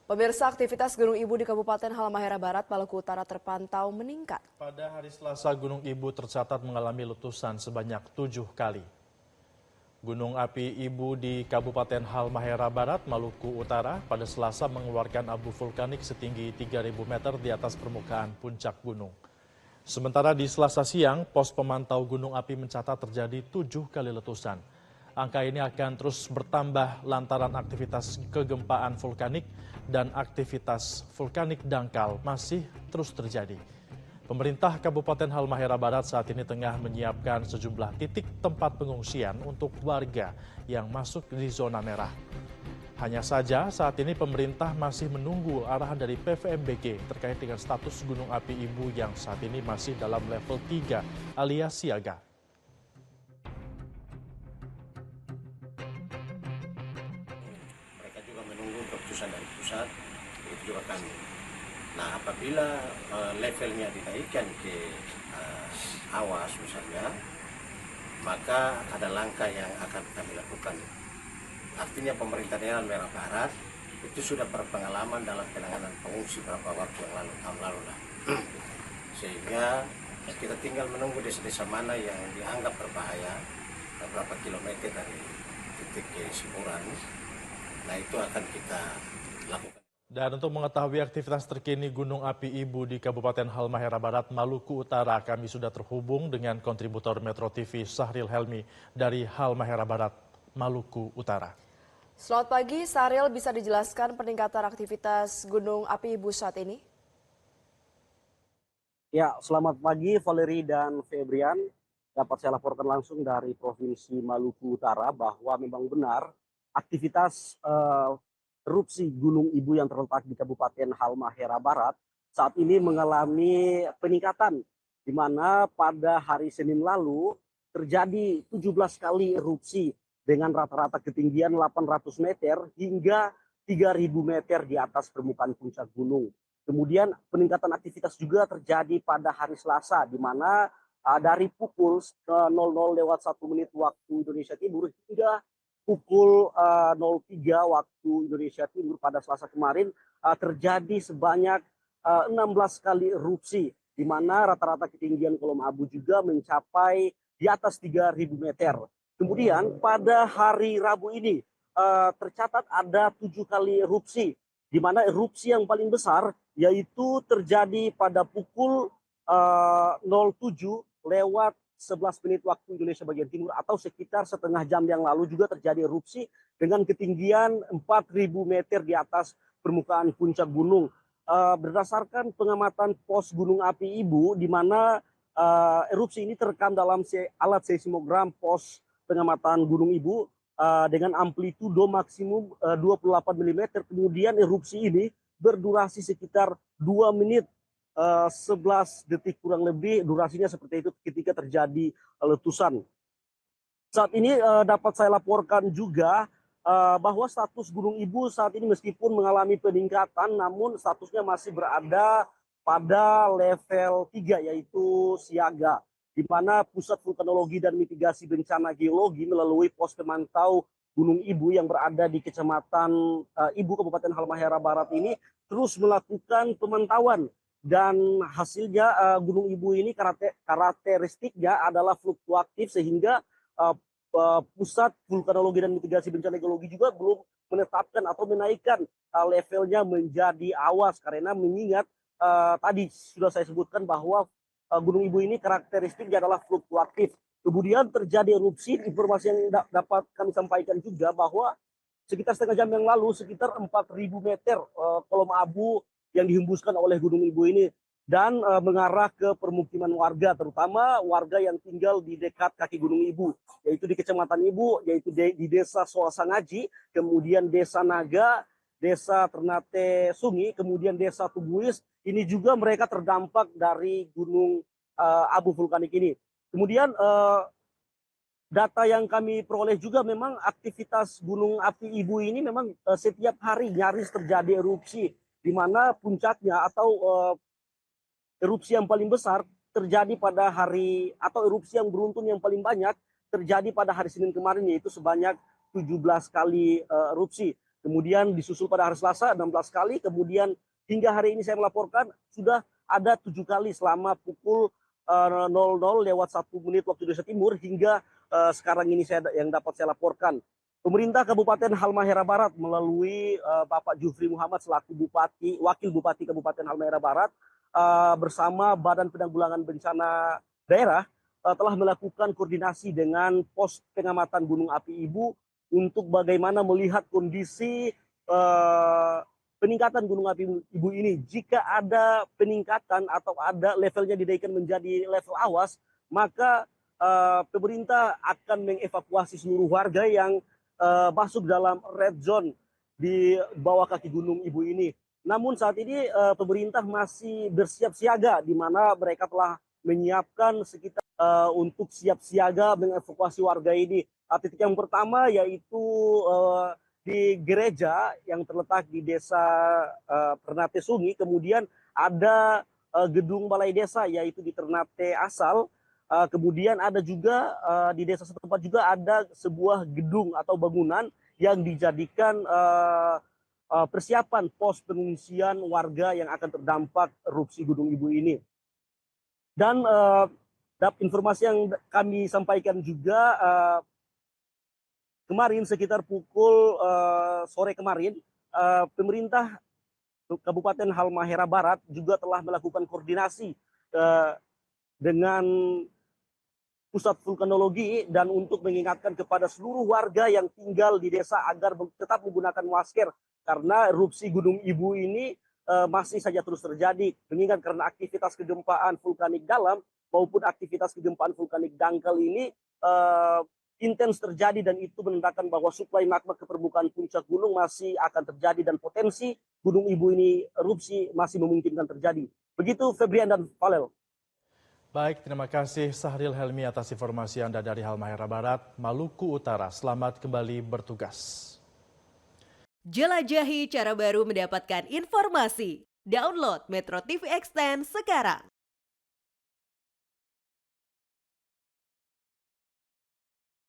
Pemirsa, aktivitas Gunung Ibu di Kabupaten Halmahera Barat, Maluku Utara terpantau meningkat. Pada hari Selasa, Gunung Ibu tercatat mengalami letusan sebanyak 7 kali. Gunung api Ibu di Kabupaten Halmahera Barat, Maluku Utara pada Selasa mengeluarkan abu vulkanik setinggi 3.000 meter di atas permukaan puncak gunung. Sementara di Selasa siang, pos pemantau gunung api mencatat terjadi 7 kali letusan. Angka ini akan terus bertambah lantaran aktivitas kegempaan vulkanik dan aktivitas vulkanik dangkal masih terus terjadi. Pemerintah Kabupaten Halmahera Barat saat ini tengah menyiapkan sejumlah titik tempat pengungsian untuk warga yang masuk di zona merah. Hanya saja saat ini pemerintah masih menunggu arahan dari PVMBG terkait dengan status gunung api Ibu yang saat ini masih dalam level 3 alias siaga. Mereka juga menunggu keputusan dari pusat, begitu juga kami. Nah, apabila levelnya dinaikkan ke awas misalnya, maka ada langkah yang akan kami lakukan. Artinya pemerintah daerah Halmahera Barat itu sudah berpengalaman dalam penanganan pengungsi beberapa waktu yang lalu, tahun lalu lah. Sehingga kita tinggal menunggu desa-desa mana yang dianggap berbahaya, beberapa kilometer dari titik semburan. Nah, itu akan kita lakukan. Dan untuk mengetahui aktivitas terkini Gunung Api Ibu di Kabupaten Halmahera Barat, Maluku Utara, kami sudah terhubung dengan kontributor Metro TV Sahril Helmi dari Halmahera Barat, Maluku Utara. Selamat pagi, Sahril, bisa dijelaskan peningkatan aktivitas Gunung Api Ibu saat ini? Ya, selamat pagi Valeri dan Febrian. Dapat saya laporkan langsung dari Provinsi Maluku Utara bahwa memang benar aktivitas erupsi Gunung Ibu yang terletak di Kabupaten Halmahera Barat saat ini mengalami peningkatan, di mana pada hari Senin lalu terjadi 17 kali erupsi dengan rata-rata ketinggian 800 meter hingga 3.000 meter di atas permukaan puncak gunung. Kemudian peningkatan aktivitas juga terjadi pada hari Selasa, di mana dari pukul 00:01 waktu Indonesia Timur hingga pukul 03 waktu Indonesia Timur pada Selasa kemarin terjadi sebanyak 16 kali erupsi, di mana rata-rata ketinggian kolom abu juga mencapai di atas 3.000 meter. Kemudian pada hari Rabu ini tercatat ada 7 kali erupsi, di mana erupsi yang paling besar yaitu terjadi pada pukul 07:11 waktu Indonesia bagian timur atau sekitar setengah jam yang lalu juga terjadi erupsi dengan ketinggian 4.000 meter di atas permukaan puncak gunung. Berdasarkan pengamatan pos Gunung Api Ibu, di mana erupsi ini terekam dalam alat seismogram pos pengamatan Gunung Ibu dengan amplitudo maksimum 28 mm. Kemudian erupsi ini berdurasi sekitar 2 menit 11 detik kurang lebih, durasinya seperti itu ketika terjadi letusan. Saat ini dapat saya laporkan juga bahwa status Gunung Ibu saat ini meskipun mengalami peningkatan, namun statusnya masih berada pada level 3 yaitu siaga, di mana Pusat Vulkanologi dan Mitigasi Bencana Geologi melalui pos pemantau Gunung Ibu yang berada di Kecamatan Ibu Kabupaten Halmahera Barat ini terus melakukan pemantauan. Dan hasilnya Gunung Ibu ini karakteristiknya adalah fluktuatif, sehingga Pusat Vulkanologi dan Mitigasi Bencana Geologi juga belum menetapkan atau menaikkan levelnya menjadi awas, karena mengingat tadi sudah saya sebutkan bahwa Gunung Ibu ini karakteristiknya adalah fluktuatif. Kemudian terjadi erupsi, informasi yang dapat kami sampaikan juga bahwa sekitar setengah jam yang lalu sekitar 4.000 meter kolom abu yang dihembuskan oleh Gunung Ibu ini dan mengarah ke permukiman warga, terutama warga yang tinggal di dekat kaki Gunung Ibu, yaitu di Kecamatan Ibu, yaitu di Desa Soasangaji, kemudian Desa Naga, Desa Ternate Sungi, kemudian Desa Tubuis. Ini juga mereka terdampak dari gunung abu vulkanik ini. Kemudian data yang kami peroleh juga memang aktivitas Gunung Api Ibu ini memang setiap hari nyaris terjadi erupsi, di mana puncaknya atau erupsi yang paling besar terjadi pada hari, atau erupsi yang beruntun yang paling banyak terjadi pada hari Senin kemarin, yaitu sebanyak 17 kali erupsi. kemudian disusul pada hari Selasa 16 kali, kemudian hingga hari ini saya melaporkan sudah ada 7 kali selama pukul 00 lewat 1 menit waktu Indonesia Timur hingga sekarang ini yang dapat saya laporkan. Pemerintah Kabupaten Halmahera Barat melalui Bapak Jufri Muhammad selaku Wakil Bupati Kabupaten Halmahera Barat bersama Badan Penanggulangan Bencana Daerah telah melakukan koordinasi dengan pos pengamatan Gunung Api Ibu untuk bagaimana melihat kondisi peningkatan Gunung Api Ibu ini. Jika ada peningkatan atau ada levelnya dinaikkan menjadi level awas, maka pemerintah akan mengevakuasi seluruh warga yang masuk dalam red zone di bawah kaki Gunung Ibu ini. Namun saat ini pemerintah masih bersiap siaga, di mana mereka telah menyiapkan sekitar untuk siap siaga mengevakuasi warga ini. Titik yang pertama yaitu di gereja yang terletak di desa Ternate Sungi, kemudian ada gedung balai desa yaitu di Ternate Asal. Kemudian ada juga di desa setempat juga ada sebuah gedung atau bangunan yang dijadikan persiapan pos pengungsian warga yang akan terdampak erupsi Gunung Ibu ini. Dan informasi yang kami sampaikan juga kemarin sekitar pukul sore kemarin, pemerintah Kabupaten Halmahera Barat juga telah melakukan koordinasi dengan pusat vulkanologi dan untuk mengingatkan kepada seluruh warga yang tinggal di desa agar tetap menggunakan masker karena erupsi Gunung Ibu ini masih saja terus terjadi. Mengingat karena aktivitas kegempaan vulkanik dalam maupun aktivitas kegempaan vulkanik dangkal ini intens terjadi dan itu menandakan bahwa suplai magma ke permukaan puncak gunung masih akan terjadi dan potensi Gunung Ibu ini erupsi masih memungkinkan terjadi. Begitu Febrian dan Valel. Baik, terima kasih Sahril Helmi atas informasi Anda dari Halmahera Barat, Maluku Utara. Selamat kembali bertugas. Jelajahi cara baru mendapatkan informasi. Download Metro TV Extend sekarang.